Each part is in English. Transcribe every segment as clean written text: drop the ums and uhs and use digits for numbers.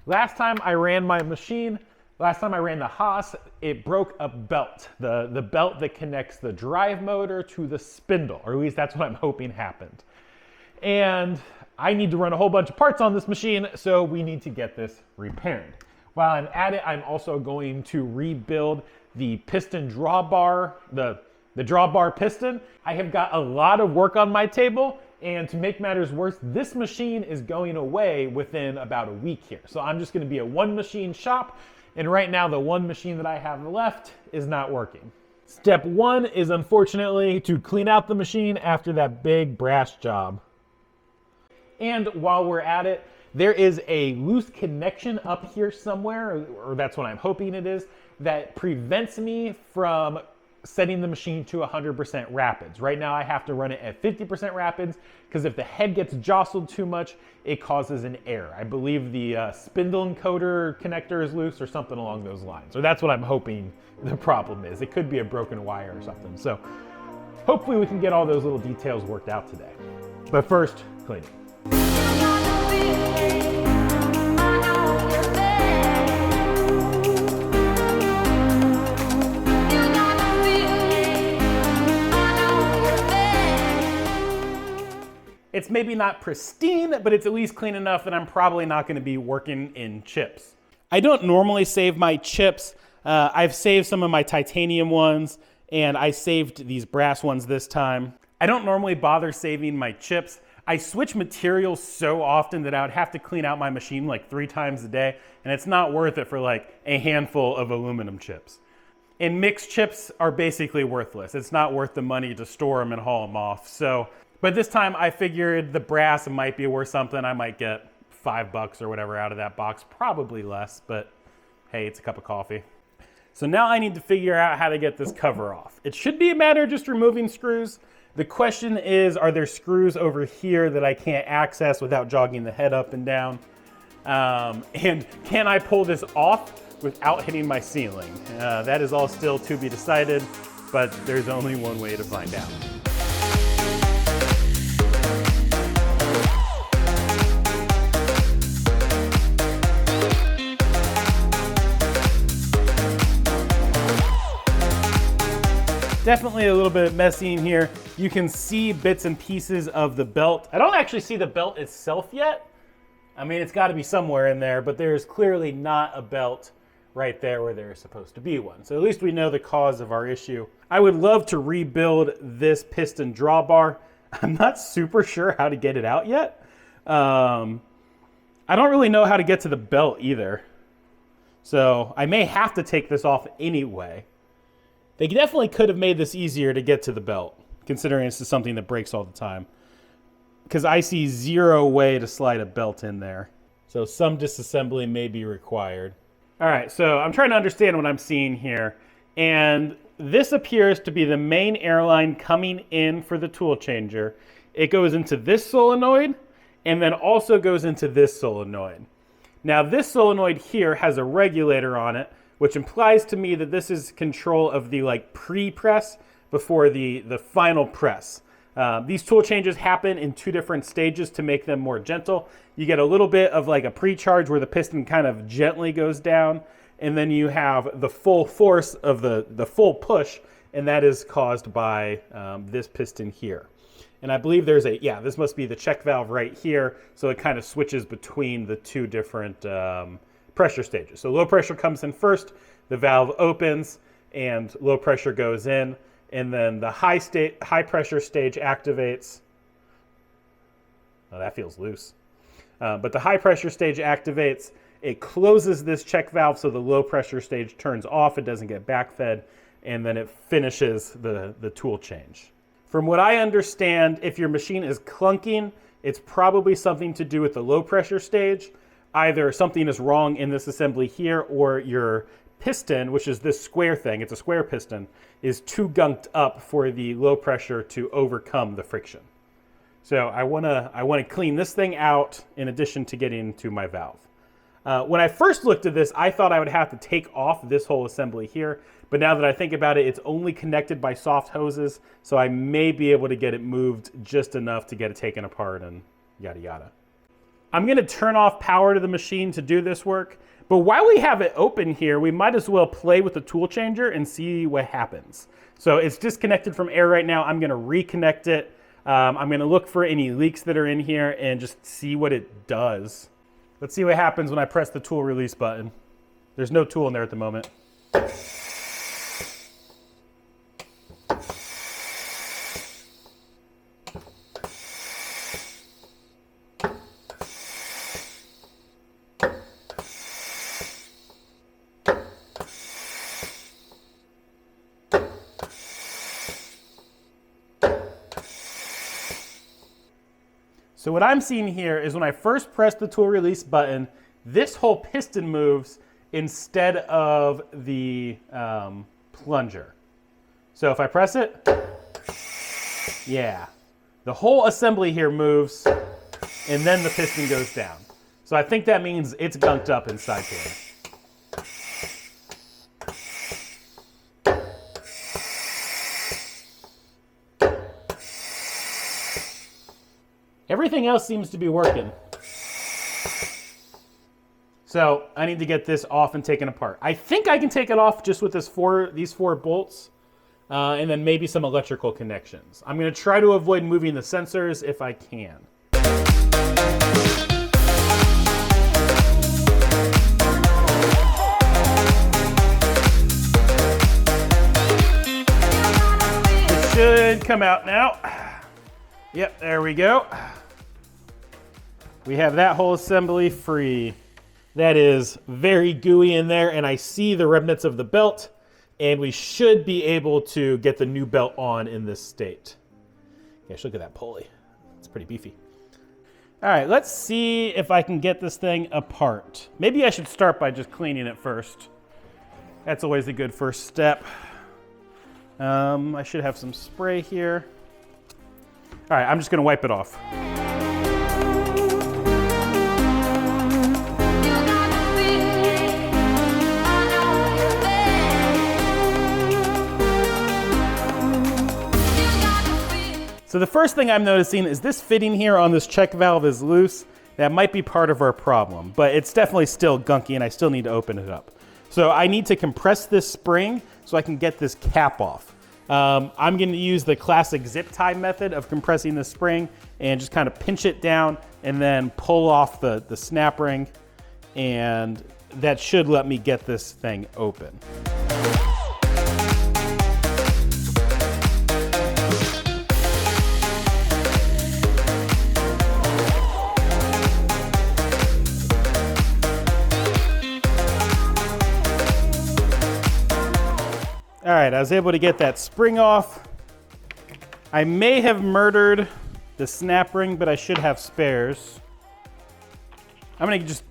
Last time I ran my machine, last time I ran the Haas, it broke a belt, the belt that connects the drive motor to the spindle, or at least that's what I'm hoping happened. And I need to run a whole bunch of parts on this machine, so we need to get this repaired. While I'm at it, I'm also going to rebuild the piston drawbar, the drawbar piston. I have got a lot of work on my table, and to make matters worse, this machine is going away within about a week here. So I'm just gonna be a one machine shop, and right now the one machine that I have left is not working. Step one is unfortunately to clean out the machine after that big brass job. And while we're at it, there is a loose connection up here somewhere, or that's what I'm hoping it is, that prevents me from setting the machine to 100% rapids. Right now I have to run it at 50% rapids because if the head gets jostled too much, it causes an error. I believe the spindle encoder connector is loose or something along those lines. Or that's what I'm hoping the problem is. It could be a broken wire or something. So hopefully we can get all those little details worked out today. But first, cleaning. It's maybe not pristine, but it's at least clean enough that I'm probably not going to be working in chips. I don't normally save my chips. I've saved some of my titanium ones, and I saved these brass ones this time. I don't normally bother saving my chips. I switch materials so often that I would have to clean out my machine like 3 times a day, and it's not worth it for like a handful of aluminum chips. And mixed chips are basically worthless. It's not worth the money to store them and haul them off. But this time I figured the brass might be worth something. I might get $5 or whatever out of that box, probably less, but hey, it's a cup of coffee. So now I need to figure out how to get this cover off. It should be a matter of just removing screws. The question is, are there screws over here that I can't access without jogging the head up and down? And can I pull this off without hitting my ceiling? That is all still to be decided, but there's only one way to find out. Definitely a little bit messy in here. You can see bits and pieces of the belt. I don't actually see the belt itself yet. I mean, it's got to be somewhere in there, but there's clearly not a belt right there where there's supposed to be one. So at least we know the cause of our issue. I would love to rebuild this piston drawbar. I'm not super sure how to get it out yet. I don't really know how to get to the belt either. So I may have to take this off anyway. They definitely could have made this easier to get to the belt, considering this is something that breaks all the time. Because I see zero way to slide a belt in there. So some disassembly may be required. All right, so I'm trying to understand what I'm seeing here. And this appears to be the main airline coming in for the tool changer. It goes into this solenoid and then also goes into this solenoid. Now this solenoid here has a regulator on it, which implies to me that this is control of the like pre-press before the final press. These tool changes happen in 2 different stages to make them more gentle. You get a little bit of like a pre-charge where the piston kind of gently goes down, and then you have the full force of the full push, and that is caused by this piston here. And I believe there's this must be the check valve right here, so it kind of switches between the 2 different pressure stages. So low pressure comes in first, the valve opens, and low pressure goes in, and then the high pressure stage activates. Oh, that feels loose. But the high pressure stage activates, it closes this check valve so the low pressure stage turns off, it doesn't get backfed, and then it finishes the tool change. From what I understand, if your machine is clunking, it's probably something to do with the low pressure stage. Either something is wrong in this assembly here, or your piston, which is this square thing, it's a square piston, is too gunked up for the low pressure to overcome the friction. So I wanna clean this thing out in addition to getting to my valve. When I first looked at this, I thought I would have to take off this whole assembly here, but now that I think about it, it's only connected by soft hoses, so I may be able to get it moved just enough to get it taken apart and yada yada. I'm gonna turn off power to the machine to do this work, but while we have it open here, we might as well play with the tool changer and see what happens. So it's disconnected from air right now. I'm gonna reconnect it. I'm gonna look for any leaks that are in here and just see what it does. Let's see what happens when I press the tool release button. There's no tool in there at the moment. So what I'm seeing here is when I first press the tool release button, this whole piston moves instead of the plunger. So if I press it, yeah, the whole assembly here moves and then the piston goes down. So I think that means it's gunked up inside here. Everything else seems to be working. So I need to get this off and taken apart. I think I can take it off just with these four bolts and then maybe some electrical connections. I'm gonna try to avoid moving the sensors if I can. It should come out now. Yep, there we go. We have that whole assembly free. That is very gooey in there, and I see the remnants of the belt, and we should be able to get the new belt on in this state. Yeah, look at that pulley. It's pretty beefy. All right, let's see if I can get this thing apart. Maybe I should start by just cleaning it first. That's always a good first step. I should have some spray here. All right, I'm just gonna wipe it off. So the first thing I'm noticing is this fitting here on this check valve is loose. That might be part of our problem, but it's definitely still gunky and I still need to open it up. So I need to compress this spring so I can get this cap off. I'm going to use the classic zip tie method of compressing the spring and just kind of pinch it down and then pull off the snap ring, and that should let me get this thing open. All right, I was able to get that spring off. I may have murdered the snap ring, but I should have spares. I'm gonna just,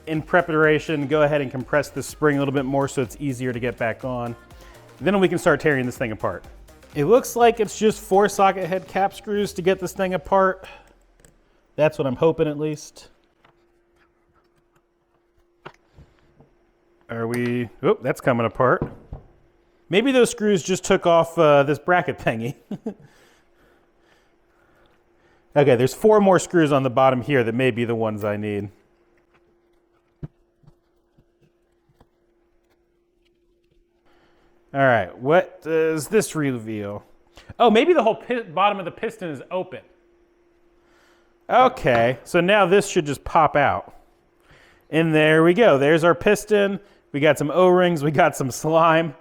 in preparation, go ahead and compress the spring a little bit more so it's easier to get back on. Then we can start tearing this thing apart. It looks like it's just 4 socket head cap screws to get this thing apart. That's what I'm hoping, at least. Are we, oh, that's coming apart. Maybe those screws just took off this bracket thingy. Okay, there's 4 more screws on the bottom here that may be the ones I need. All right, what does this reveal? Oh, maybe the whole bottom of the piston is open. Okay, so now this should just pop out. And there we go. There's our piston. We got some O-rings. We got some slime.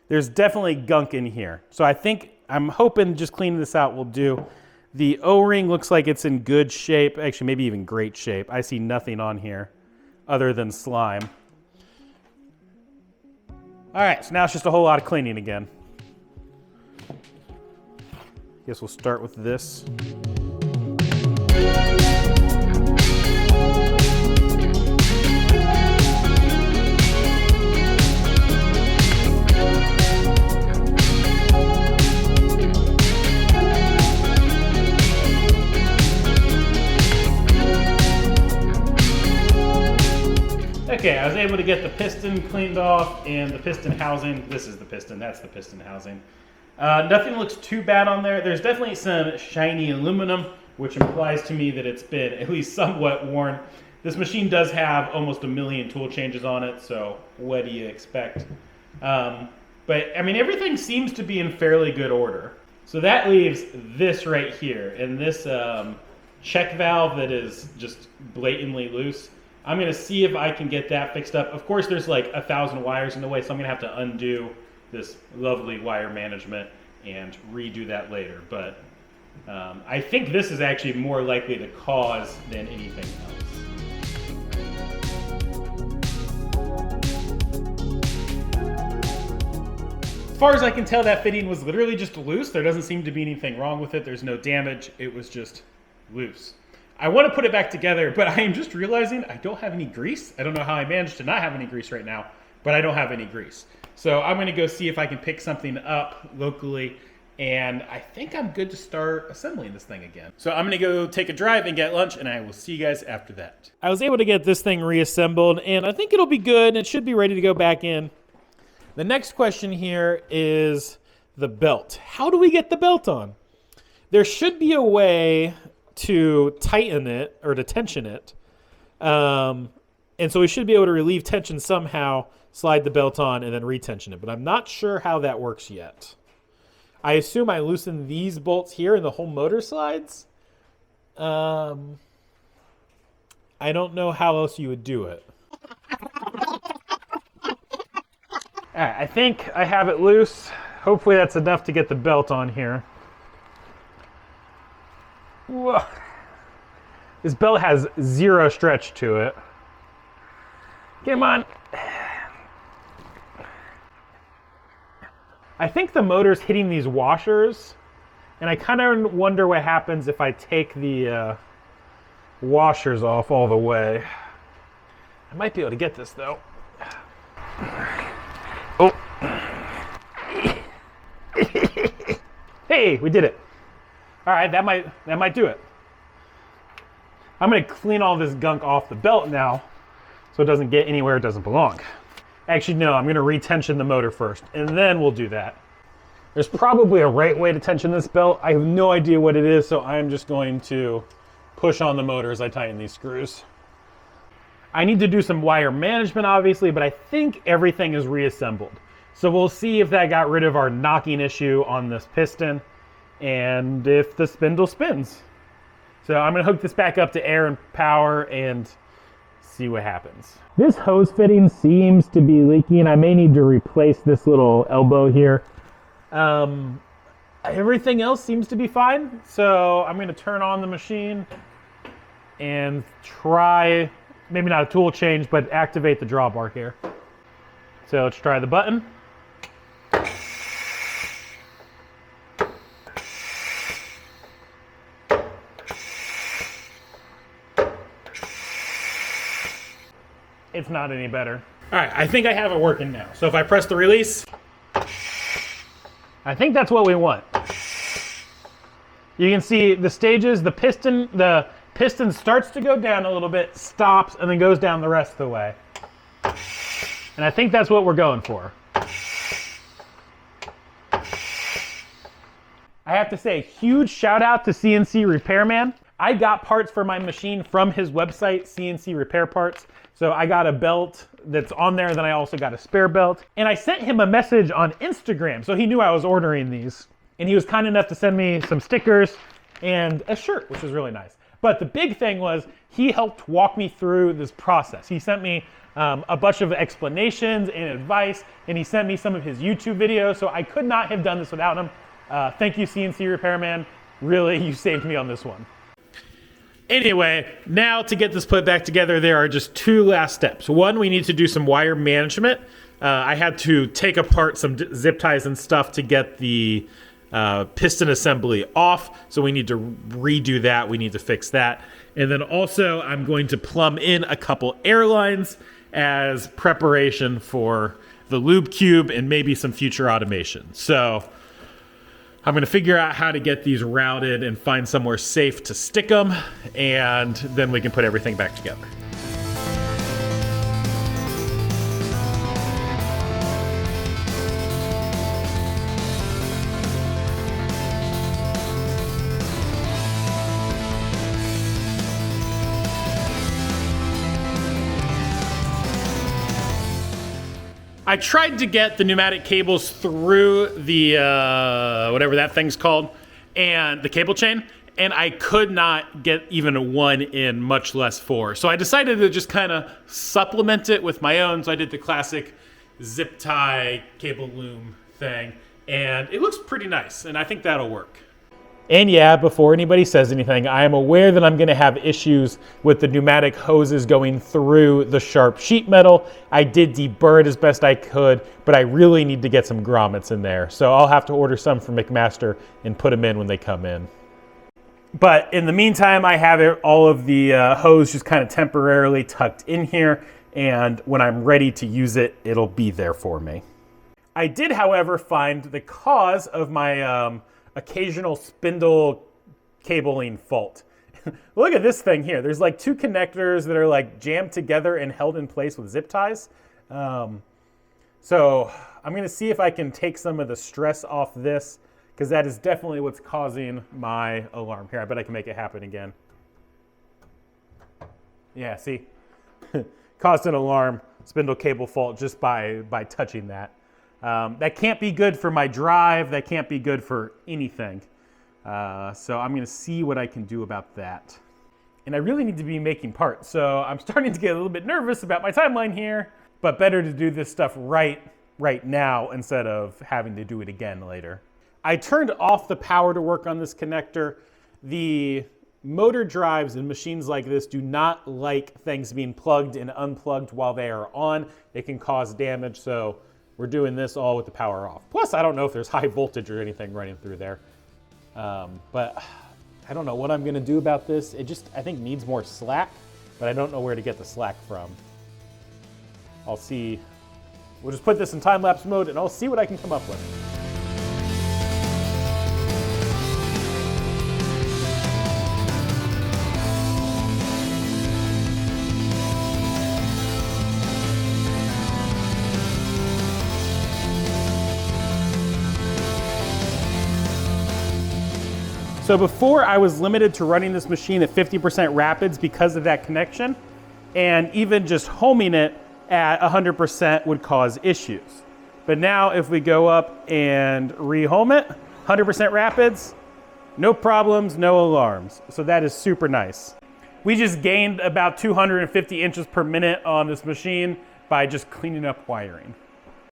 There's definitely gunk in here. So I'm hoping just cleaning this out will do. The O-ring looks like it's in good shape. Actually, maybe even great shape. I see nothing on here other than slime. All right, so now it's just a whole lot of cleaning again. Guess we'll start with this. Okay, I was able to get the piston cleaned off and the piston housing. This is the piston, that's the piston housing. Nothing looks too bad on there. There's definitely some shiny aluminum which implies to me that it's been at least somewhat worn. This machine does have almost 1 million tool changes on it, so what do you expect? But I mean, everything seems to be in fairly good order. So that leaves this right here, and this check valve that is just blatantly loose. I'm gonna see if I can get that fixed up. Of course, there's like 1,000 wires in the way, so I'm gonna have to undo this lovely wire management and redo that later. But I think this is actually more likely the cause than anything else. As far as I can tell, that fitting was literally just loose. There doesn't seem to be anything wrong with it. There's no damage. It was just loose. I want to put it back together, but I am just realizing I don't have any grease. I don't know how I managed to not have any grease right now, but I don't have any grease. So I'm going to go see if I can pick something up locally, and I think I'm good to start assembling this thing again. So I'm going to go take a drive and get lunch, and I will see you guys after that. I was able to get this thing reassembled, and I think it'll be good, and it should be ready to go back in. The next question here is the belt. How do we get the belt on? There should be a way to tighten it or to tension it. And so we should be able to relieve tension somehow, slide the belt on, and then retension it. But I'm not sure how that works yet. I assume I loosen these bolts here and the whole motor slides. I don't know how else you would do it. All right, I think I have it loose. Hopefully that's enough to get the belt on here. Whoa. This belt has zero stretch to it. Come on. I think the motor's hitting these washers, and I kind of wonder what happens if I take the washers off all the way. I might be able to get this though. Oh. Hey, we did it. All right, that might do it. I'm gonna clean all this gunk off the belt now so it doesn't get anywhere it doesn't belong. Actually, no, I'm gonna retension the motor first, and then we'll do that. There's probably a right way to tension this belt. I have no idea what it is, so I'm just going to push on the motor as I tighten these screws. I need to do some wire management, obviously, but I think everything is reassembled. So we'll see if that got rid of our knocking issue on this piston, and if the spindle spins. So I'm gonna hook this back up to air and power and see what happens. This hose fitting seems to be leaking. I may need to replace this little elbow here. Everything else seems to be fine. So I'm gonna turn on the machine and try, maybe not a tool change, but activate the drawbar here. So let's try the button. It's not any better. All right, I think I have it working now. So if I press the release, I think that's what we want. You can see the stages, the piston starts to go down a little bit, stops, and then goes down the rest of the way. And I think that's what we're going for. I have to say, huge shout out to CNC Repairman. I got parts for my machine from his website, CNC Repair Parts. So I got a belt that's on there, then I also got a spare belt. And I sent him a message on Instagram, so he knew I was ordering these. And he was kind enough to send me some stickers and a shirt, which was really nice. But the big thing was he helped walk me through this process. He sent me a bunch of explanations and advice, and he sent me some of his YouTube videos, so I could not have done this without him. Thank you, CNC Repairman. Really, you saved me on this one. Anyway, now to get this put back together, there are just two last steps. One, we need to do some wire management. I had to take apart some zip ties and stuff to get the piston assembly off, so we need to redo that. We need to fix that. And then also, I'm going to plumb in a couple air lines as preparation for the lube cube and maybe some future automation. So I'm going to figure out how to get these routed and find somewhere safe to stick them, and then we can put everything back together. I tried to get the pneumatic cables through the, whatever that thing's called, and the cable chain, and I could not get even one in, much less four. So I decided to just kind of supplement it with my own. So I did the classic zip tie cable loom thing, and it looks pretty nice, and I think that'll work. And yeah, before anybody says anything, I am aware that I'm going to have issues with the pneumatic hoses going through the sharp sheet metal. I did deburr it as best I could, but I really need to get some grommets in there. So I'll have to order some from McMaster and put them in when they come in. But in the meantime, I have all of the hose just kind of temporarily tucked in here, and when I'm ready to use it, it'll be there for me. I did, however, find the cause of my occasional spindle cabling fault. Look at this thing here. There's like two connectors that are like jammed together and held in place with zip ties. So I'm gonna see if I can take some of the stress off this, because that is definitely what's causing my alarm. Here, I bet I can make it happen again. Yeah, see? Caused an alarm spindle cable fault just by touching that. That can't be good for my drive. That can't be good for anything. So I'm gonna see what I can do about that. And I really need to be making parts. So I'm starting to get a little bit nervous about my timeline here, but better to do this stuff right now instead of having to do it again later. I turned off the power to work on this connector. The motor drives in machines like this do not like things being plugged and unplugged while they are on. It can cause damage, so we're doing this all with the power off. Plus, I don't know if there's high voltage or anything running through there. But I don't know what I'm gonna do about this. It just, I think, needs more slack, but I don't know where to get the slack from. I'll see. We'll just put this in time-lapse mode and I'll see what I can come up with. So before, I was limited to running this machine at 50% rapids because of that connection, and even just homing it at 100% would cause issues. But now if we go up and re-home it, 100% rapids, no problems, no alarms. So that is super nice. We just gained about 250 inches per minute on this machine by just cleaning up wiring.